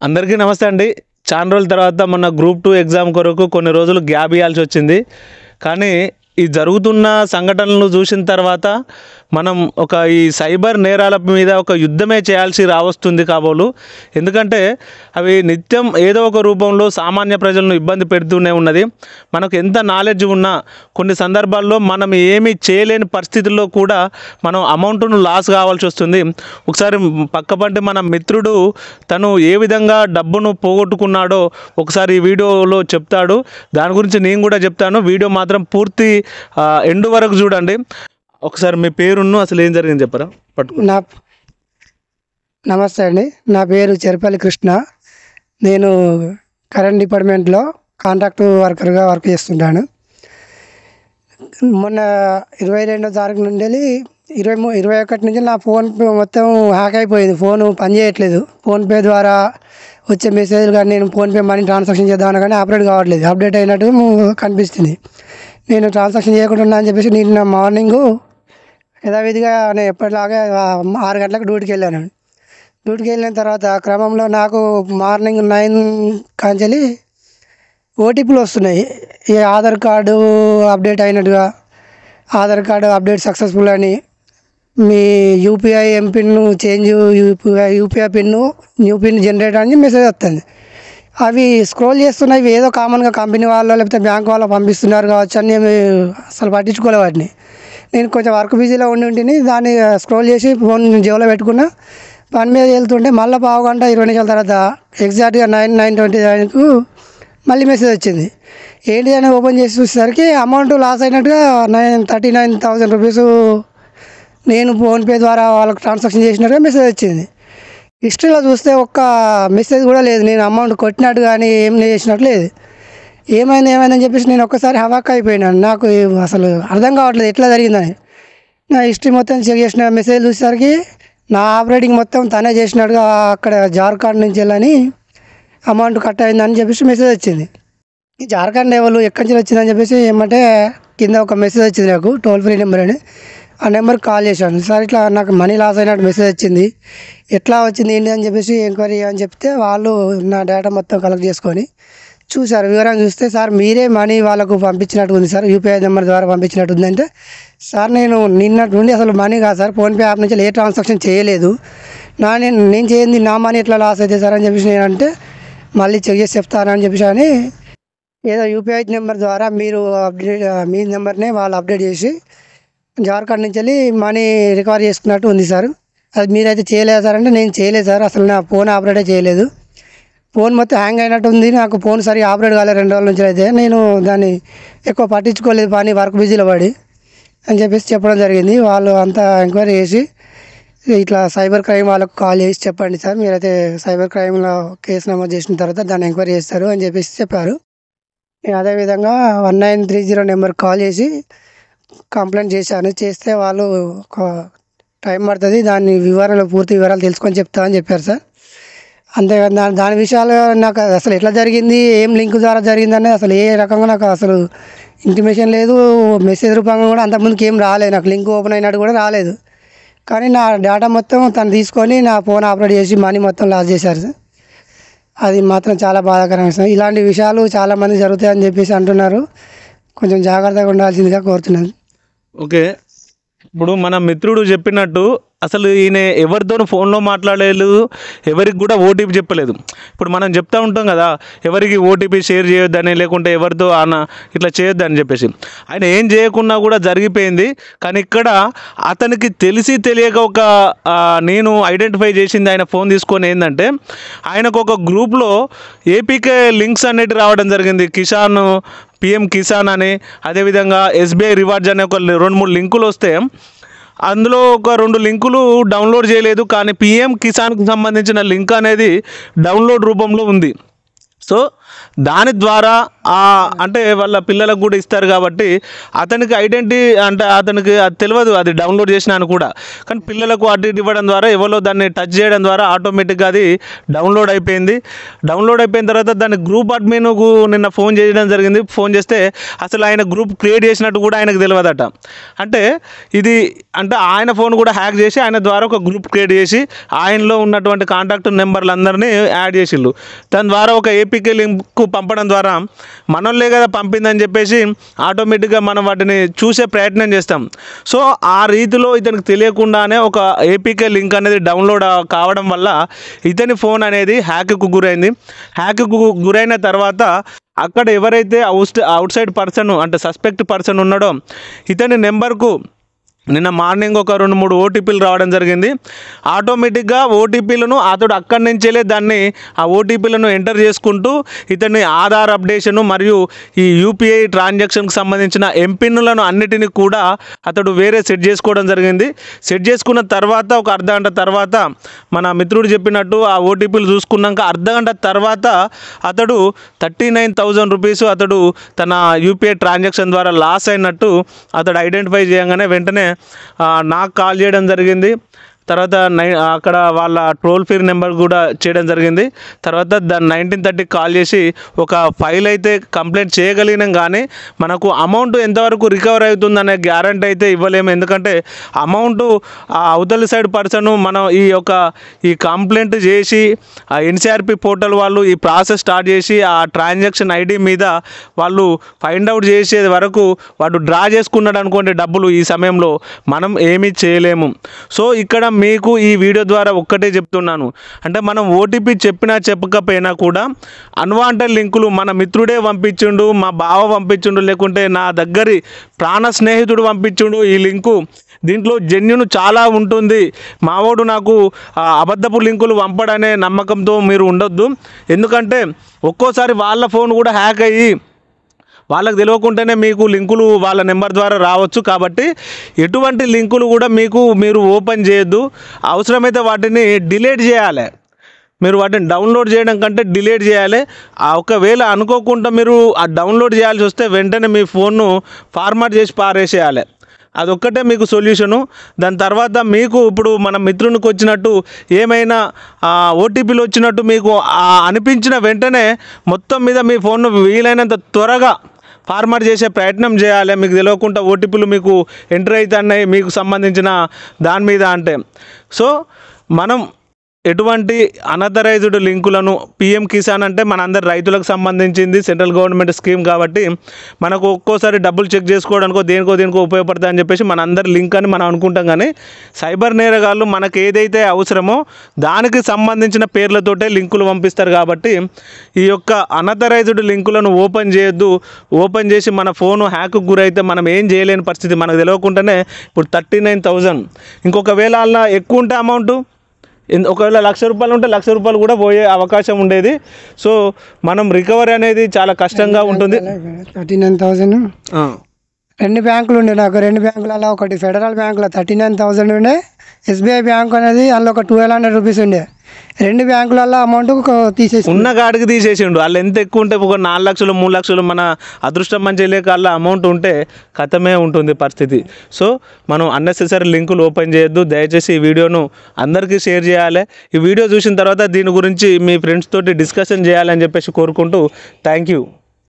అందరికీ నమస్తే అండి. చాలా రోజుల తర్వాత మొన్న గ్రూప్ 2 ఎగ్జామ్ కొరకు కొన్ని రోజులు గ్యాప్ ఇవ్వాల్సి వచ్చింది. కానీ ఈ జరుగుతున్న సంఘటనలు చూసిన తర్వాత మనం ఈ సైబర్ నేరాల మీద ఒక యుద్ధమే చేయాల్సి రావస్తుంది కాబోలు. ఎందుకంటే అవి నిత్యం ఏదో ఒక రూపంలో సామాన్య ప్రజలను ఇబ్బంది పెడుతూనే ఉన్నది. మనకు ఎంత నాలెడ్జ్ ఉన్నా కొన్ని సందర్భాల్లో మనం ఏమీ చేయలేని పరిస్థితుల్లో కూడా మనం అమౌంట్ను లాస్ కావాల్సి వస్తుంది. ఒకసారి పక్కపంటి మన మిత్రుడు తను ఏ విధంగా డబ్బును పోగొట్టుకున్నాడో ఒకసారి ఈ వీడియోలో చెప్తాడు. దాని గురించి నేను కూడా చెప్తాను. వీడియో మాత్రం పూర్తి ఎండ్ వరకు చూడండి. ఒకసారి మీ పేరును అసలు ఏం జరిగింది చెప్పరా? నమస్తే అండి, నా పేరు చెరపల్లి కృష్ణ. నేను కరెంట్ డిపార్ట్మెంట్లో కాంట్రాక్ట్ వర్కర్గా వర్క్ చేస్తుంటాను. మొన్న 22వ తారీఖు నుండి 21 నుంచి నా ఫోన్ మొత్తం హ్యాక్ అయిపోయింది. ఫోను పనిచేయట్లేదు. ఫోన్పే ద్వారా వచ్చే మెసేజ్లు కానీ నేను ఫోన్పే మనీ ట్రాన్సాక్షన్ చేద్దామని కానీ ఆపరేట్ కావట్లేదు. అప్డేట్ అయినట్టు కనిపిస్తుంది. నేను ట్రాన్సాక్షన్ చేయకుండా ఉన్నా అని చెప్పేసి నిన్న మార్నింగు యథావిధిగా నేను ఎప్పటిలాగే 6 గంటలకు డ్యూటీకి వెళ్ళాను. డ్యూటీకి వెళ్ళిన తర్వాత క్రమంలో నాకు మార్నింగ్ 9 కాంచెలి ఓటీపీలు వస్తున్నాయి. ఈ ఆధార్ కార్డు అప్డేట్ అయినట్టుగా, ఆధార్ కార్డు అప్డేట్ సక్సెస్ఫుల్ అని, మీ యూపీఐ ఎంపిన్ చేంజ్, యూపీఐ పిన్ను న్యూ పిన్ జనరేట్ అని మెసేజ్ వస్తుంది. అవి స్క్రోల్ చేస్తున్నాయి. ఇవి ఏదో కామన్గా కంపెనీ వాళ్ళు లేకపోతే బ్యాంక్ వాళ్ళు పంపిస్తున్నారు కావచ్చు అని అసలు పట్టించుకోలే వాటిని. నేను కొంచెం వర్క్ బిజీలో ఉండి దాన్ని స్క్రోల్ చేసి ఫోన్ జేబులో పెట్టుకున్నా. పని మీద వెళ్తుంటే మళ్ళీ పావు గంట 20 నిమిషాల తర్వాత ఎగ్జాక్ట్గా 9:29కు మళ్ళీ మెసేజ్ వచ్చింది. ఏంటి అని ఓపెన్ చేసి చూసేసరికి అమౌంట్ లాస్ అయినట్టుగా 39,000 రూపీస్ నేను ఫోన్పే ద్వారా వాళ్ళకి ట్రాన్సాక్షన్ చేసినట్టుగా మెసేజ్ వచ్చింది. హిస్టరీలో చూస్తే ఒక్క మెసేజ్ కూడా లేదు. నేను అమౌంట్ కొట్టినట్టు కానీ ఏం చేసినట్టు లేదు. ఏమైందని చెప్పేసి నేను ఒక్కసారి హవాక్ అయిపోయినాను. నాకు అసలు అర్థం కావట్లేదు ఎట్లా జరిగిందని. నా హిస్టరీ మొత్తం చెక్ చేసిన మెసేజ్ చూసేసరికి నా ఆపరేటింగ్ మొత్తం తనే చేసినట్టుగా అక్కడ జార్ఖండ్ నుంచి వెళ్ళని అమౌంట్ కట్ అయిందని చెప్పేసి మెసేజ్ వచ్చింది. ఈ జార్ఖండ్ లెవెల్ ఎక్కడి నుంచి వచ్చిందని చెప్పేసి ఏమంటే కింద ఒక మెసేజ్ వచ్చింది నాకు, టోల్ ఫ్రీ నెంబర్ అని. ఆ నెంబర్కి కాల్ చేశాను. సార్ ఇట్లా నాకు మనీ లాస్ అయినట్టు మెసేజ్ వచ్చింది, ఎట్లా వచ్చింది ఏంటి అని చెప్పేసి ఎంక్వైరీ అని చెప్తే వాళ్ళు నా డేటా మొత్తం కలెక్ట్ చేసుకొని చూశారు. వివరాలు చూస్తే సార్ మీరే మనీ వాళ్ళకు పంపించినట్టు ఉంది సార్, యూపీఐ నెంబర్ ద్వారా పంపించినట్టు ఉంది. అంటే సార్ నేను నిన్నటి నుండి అసలు మనీ కాదు సార్, ఫోన్పే యాప్ నుంచి ఏ ట్రాన్సాక్షన్ చేయలేదు, నేను చేయండి నా మనీ ఎట్లా లాస్ అవుతుంది సార్ అని చెప్పేసి నేను అంటే మళ్ళీ చెక్ చేసి చెప్తానని చెప్పేసి అని ఏదో యూపీఐ నెంబర్ ద్వారా మీరు అప్డేట్ మీ నెంబర్నే వాళ్ళు అప్డేట్ చేసి జార్ఖండ్ నుంచి వెళ్ళి మనీ రికవర్ చేసుకున్నట్టు ఉంది సార్. అది మీరైతే చేయలేదు సార్ అంటే నేను చేయలేదు సార్, అసలు నా ఫోన్ ఆపరేటే చేయలేదు, ఫోన్ మొత్తం హ్యాంగ్ అయినట్టు ఉంది, నాకు ఫోన్ సరిగా ఆపరేట్ కాలేదు 2 రోజుల నుంచి, అయితే నేను దాన్ని ఎక్కువ పట్టించుకోలేదు పని వర్క్ బిజీలో పడి అని చెప్పేసి చెప్పడం జరిగింది. వాళ్ళు అంతా ఎంక్వైరీ చేసి ఇట్లా సైబర్ క్రైమ్ వాళ్ళకు కాల్ చేసి చెప్పండి సార్, మీరైతే సైబర్ క్రైమ్లో కేసు నమోదు చేసిన తర్వాత దాన్ని ఎంక్వైరీ చేస్తారు అని చెప్పేసి చెప్పారు. నేను అదేవిధంగా 1930 నెంబర్కి కాల్ చేసి కంప్లైంట్ చేశాను. చేస్తే వాళ్ళు ఒక టైం పడుతుంది, దాని పూర్తి వివరాలు తెలుసుకొని చెప్తా అని చెప్పారు సార్. అంతేకాదు దాని విషయాలు నాకు అసలు ఎట్లా జరిగింది, ఏం లింక్ ద్వారా జరిగిందని అసలు ఏ రకంగా నాకు అసలు ఇంటిమేషన్ లేదు. మెసేజ్ రూపంగా కూడా అంతకుముందుకు ఏం రాలేదు, నాకు లింక్ ఓపెన్ అయినట్టు కూడా రాలేదు. కానీ నా డేటా మొత్తం తను తీసుకొని నా ఫోన్ ఆపరేట్ చేసి మనీ మొత్తం లాస్ చేశారు సార్. అది మాత్రం చాలా బాధాకరమైన విషయం. ఇలాంటి విషయాలు చాలామంది జరుగుతాయని చెప్పేసి అంటున్నారు. కొంచెం జాగ్రత్తగా ఉండాల్సిందిగా కోరుతున్నాను. ఓకే, ఇప్పుడు మన మిత్రుడు చెప్పినట్టు అసలు ఈయన ఎవరితోనూ ఫోన్లో మాట్లాడలేదు, ఎవరికి కూడా ఓటీపీ చెప్పలేదు. ఇప్పుడు మనం చెప్తూ ఉంటాం కదా, ఎవరికి ఓటీపీ షేర్ చేయొద్దని, లేకుంటే ఎవరితో ఇట్లా చేయొద్దని చెప్పేసి. ఆయన ఏం చేయకున్నా కూడా జరిగిపోయింది. కానీ ఇక్కడ అతనికి తెలిసి తెలియక నేను ఐడెంటిఫై చేసింది ఆయన ఫోన్ తీసుకొని ఏంటంటే, ఆయనకు ఒక గ్రూప్లో ఏపీకే లింక్స్ అనేవి రావడం జరిగింది. PM కిసాన్ అని, అదేవిధంగా SBI రివార్డ్స్ అనే ఒక 2-3 లింకులు వస్తే అందులో ఒక 2 లింకులు డౌన్లోడ్ చేయలేదు. కానీ PM కిసాన్కి సంబంధించిన లింక్ అనేది డౌన్లోడ్ రూపంలో ఉంది. సో దాని ద్వారా అంటే వాళ్ళ పిల్లలకు కూడా ఇస్తారు కాబట్టి అతనికి ఐడెంటిటీ అంటే అతనికి అది తెలియదు, అది డౌన్లోడ్ చేసినాను కూడా. కానీ పిల్లలకు అటు ఇటు ఇవ్వడం ద్వారా ఎవరో దాన్ని టచ్ చేయడం ద్వారా ఆటోమేటిక్గా అది డౌన్లోడ్ అయిపోయింది. డౌన్లోడ్ అయిపోయిన తర్వాత దాన్ని గ్రూప్ అడ్మిన్కు నిన్న ఫోన్ చేయడం జరిగింది. ఫోన్ చేస్తే అసలు ఆయన గ్రూప్ క్రియేట్ చేసినట్టు కూడా ఆయనకు తెలియదట. అంటే ఇది అంటే ఆయన ఫోన్ కూడా హ్యాక్ చేసి ఆయన ద్వారా ఒక గ్రూప్ క్రియేట్ చేసి ఆయనలో ఉన్నటువంటి కాంటాక్ట్ నెంబర్లు అందరినీ యాడ్ చేసిళ్ళు. దాని ద్వారా ఒక ఏపీకే లింక్ పంపడం ద్వారా మనోళ్ళే కదా పంపిందని చెప్పేసి ఆటోమేటిక్గా మనం వాటిని చూసే ప్రయత్నం చేస్తాం. సో ఆ రీతిలో ఇతనికి తెలియకుండానే ఒక ఏపీకే లింక్ అనేది డౌన్లోడ్ కావడం వల్ల ఇతని ఫోన్ అనేది హ్యాక్కు గురైంది. హ్యాక్కు గురైన తర్వాత అక్కడ ఎవరైతే అవుట్ సైడ్ పర్సన్ అంటే సస్పెక్ట్ పర్సన్ ఉన్నాడో ఇతని నెంబర్కు నిన్న మార్నింగ్ ఒక 2-3 ఓటీపీలు రావడం జరిగింది. ఆటోమేటిక్గా ఓటీపీలను అతడు అక్కడి నుంచేలే దాన్ని ఆ ఓటీపీలను ఎంటర్ చేసుకుంటూ ఇతని ఆధార్ అప్డేషను మరియు ఈ యూపీఐ ట్రాన్సాక్షన్కి సంబంధించిన ఎంపిన్లను అన్నిటినీ కూడా అతడు వేరే సెట్ చేసుకోవడం జరిగింది. సెట్ చేసుకున్న తర్వాత ఒక అర్ధగంట తర్వాత మన మిత్రుడు చెప్పినట్టు ఆ ఓటీపీలు చూసుకున్నాక అర్ధగంట తర్వాత అతడు 39,000 రూపీస్ అతడు తన యూపీఐ ట్రాన్సాక్షన్ ద్వారా లాస్ అయినట్టు అతడు ఐడెంటిఫై చేయగానే వెంటనే నాకు కాల్ చేయడం జరిగింది. తర్వాత అక్కడ వాళ్ళ టోల్ ఫ్రీ నెంబర్ కూడా చేయడం జరిగింది. తర్వాత దాన్ని 1930 కాల్ చేసి ఒక ఫైల్ అయితే కంప్లైంట్ చేయగలిగినాం, కానీ మనకు అమౌంట్ ఎంతవరకు రికవర్ అవుతుందనే గ్యారంటీ అయితే ఇవ్వలేము. ఎందుకంటే అమౌంట్ ఆ అవతలి సైడ్ పర్సన్ మనం ఈ కంప్లైంట్ చేసి ఆ ఎన్సీఆర్పి పోర్టల్ వాళ్ళు ఈ ప్రాసెస్ స్టార్ట్ చేసి ఆ ట్రాన్సాక్షన్ ఐడి మీద వాళ్ళు ఫైండ్ అవుట్ చేసే వరకు వాడు డ్రా చేసుకున్నాడు అనుకోండి డబ్బులు, ఈ సమయంలో మనం ఏమీ చేయలేము. సో ఇక్కడ మీకు ఈ వీడియో ద్వారా ఒక్కటే చెప్తున్నాను, అంటే మనం ఓటీపీ చెప్పినా చెప్పకపోయినా కూడా అన్వాంటెడ్ లింకులు మన మిత్రుడే పంపించిండు, మా బావ పంపించిండు, లేకుంటే నా దగ్గరి ప్రాణ స్నేహితుడు పంపించిండు ఈ లింకు, దీంట్లో జెన్యున్ చాలా ఉంటుంది, మావాడు నాకు అబద్ధపు లింకులు పంపడనే నమ్మకంతో మీరు ఉండొద్దు. ఎందుకంటే ఒక్కోసారి వాళ్ళ ఫోన్ కూడా హ్యాక్ అయ్యి వాళ్ళకి తెలియకుండానే మీకు లింకులు వాళ్ళ నెంబర్ ద్వారా రావచ్చు. కాబట్టి ఎటువంటి లింకులు కూడా మీరు ఓపెన్ చేయొద్దు. అవసరమైతే వాటిని డిలీట్ చేయాలి. మీరు వాటిని డౌన్లోడ్ చేయడం కంటే డిలీట్ చేయాలి. ఒకవేళ అనుకోకుండా మీరు ఆ డౌన్లోడ్ చేయాల్సి వస్తే వెంటనే మీ ఫోన్ను ఫార్మాట్ చేసి పారేసేయాలి. అదొక్కటే మీకు సొల్యూషను. దాని తర్వాత మీకు ఇప్పుడు మన మిత్రునికి వచ్చినట్టు ఏమైనా ఓటీపీలు వచ్చినట్టు మీకు అనిపించిన వెంటనే మొత్తం మీద మీ ఫోన్ను వీలైనంత త్వరగా ఫార్మాట్ చేసే ప్రయత్నం చేయాలి. మీకు తెలియకుండా ఓటీపీలు మీకు ఎంటర్ అవుతున్నాయి మీకు సంబంధించిన దాని మీద అంటే. సో మనం ఎటువంటి అనథరైజ్డ్ లింకులను పిఎం కిసాన్ అంటే మనందరి రైతులకు సంబంధించింది సెంట్రల్ గవర్నమెంట్ స్కీమ్ కాబట్టి మనకు ఒక్కోసారి డబ్బులు చెక్ చేసుకోవడానికో దేనికో ఉపయోగపడతాయని చెప్పేసి మనందరి లింక్ అని మనం అనుకుంటాం. కానీ సైబర్ నేరగాళ్ళు మనకు ఏదైతే అవసరమో దానికి సంబంధించిన పేర్లతోటే లింకులు పంపిస్తారు. కాబట్టి ఈ యొక్క అనథరైజ్డ్ లింకులను ఓపెన్ చేయొద్దు. ఓపెన్ చేసి మన ఫోను హ్యాక్కు గురైతే మనం ఏం చేయలేని పరిస్థితి. మనకు తెలియకుండానే ఇప్పుడు 39,000, ఇంకొకవేళ అలా ఎక్కువ ఉంటే అమౌంట్ ఒకవేళ ₹1,00,000 ఉంటే ₹1,00,000 కూడా పోయే అవకాశం ఉండేది. సో మనం రికవరీ అనేది చాలా కష్టంగా ఉంటుంది. 39,000 2 బ్యాంకులు ఉండే నాకు, 2 బ్యాంకులలో ఒకటి ఫెడరల్ బ్యాంకులో 39,000 ఉండే, ఎస్బీఐ బ్యాంక్ అనేది అందులో ఒక 1,200 రూపీస్ ఉండే. 2 బ్యాంకులలో అమౌంట్ తీసేసి ఉన్న కాడికి తీసేసిండు. వాళ్ళు ఎంత ఎక్కువ ఉంటే ఒక 4 లక్షలు 3 లక్షలు మన అదృష్టం మంచి లేక వాళ్ళ అమౌంట్ ఉంటే కథమే ఉంటుంది పరిస్థితి. సో మనం అన్నెసెసరీ లింకులు ఓపెన్ చేయొద్దు. దయచేసి ఈ వీడియోను అందరికీ షేర్ చేయాలి. ఈ వీడియో చూసిన తర్వాత దీని గురించి మీ ఫ్రెండ్స్ తోటి డిస్కషన్ చేయాలని చెప్పేసి కోరుకుంటూ థ్యాంక్ యూ.